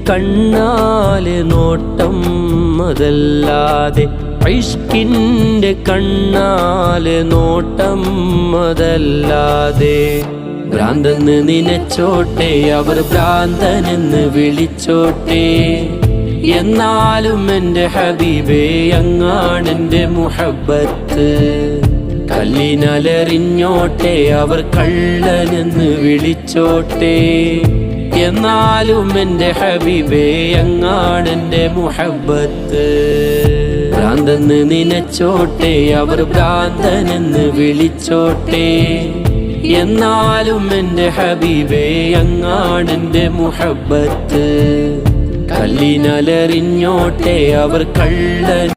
കണ്ണാലെ നോട്ടം അതല്ലാതെ ഇഷ്കിൻ്റെ കണ്ണാലെ നോട്ടം അതല്ലാതെ ഭ്രാന്തെന്ന് നിനച്ചോട്ടെ അവർ ഭ്രാന്തനെന്ന് വിളിച്ചോട്ടെ എന്നാലും എൻ്റെ ഹബീബേ അങ്ങാണെൻ്റെ മുഹബ്ബത്ത് കല്ലിനലറിഞ്ഞോട്ടെ അവർ കള്ളനെന്ന് വിളിച്ചോട്ടെ എന്നാലും എൻ്റെ ഹബീബേ അങ്ങാണെൻ്റെ മുഹബ്ബത്ത് ഭ്രാന്തെന്ന് നിനച്ചോട്ടെ അവർ ഭ്രാന്തനെന്ന് വിളിച്ചോട്ടെ എന്നാലും എൻ്റെ ഹബീബേ അങ്ങാണെൻ്റെ മുഹബ്ബത്ത് കല്ലിനലറിഞ്ഞോട്ടെ അവർ കള്ളൻ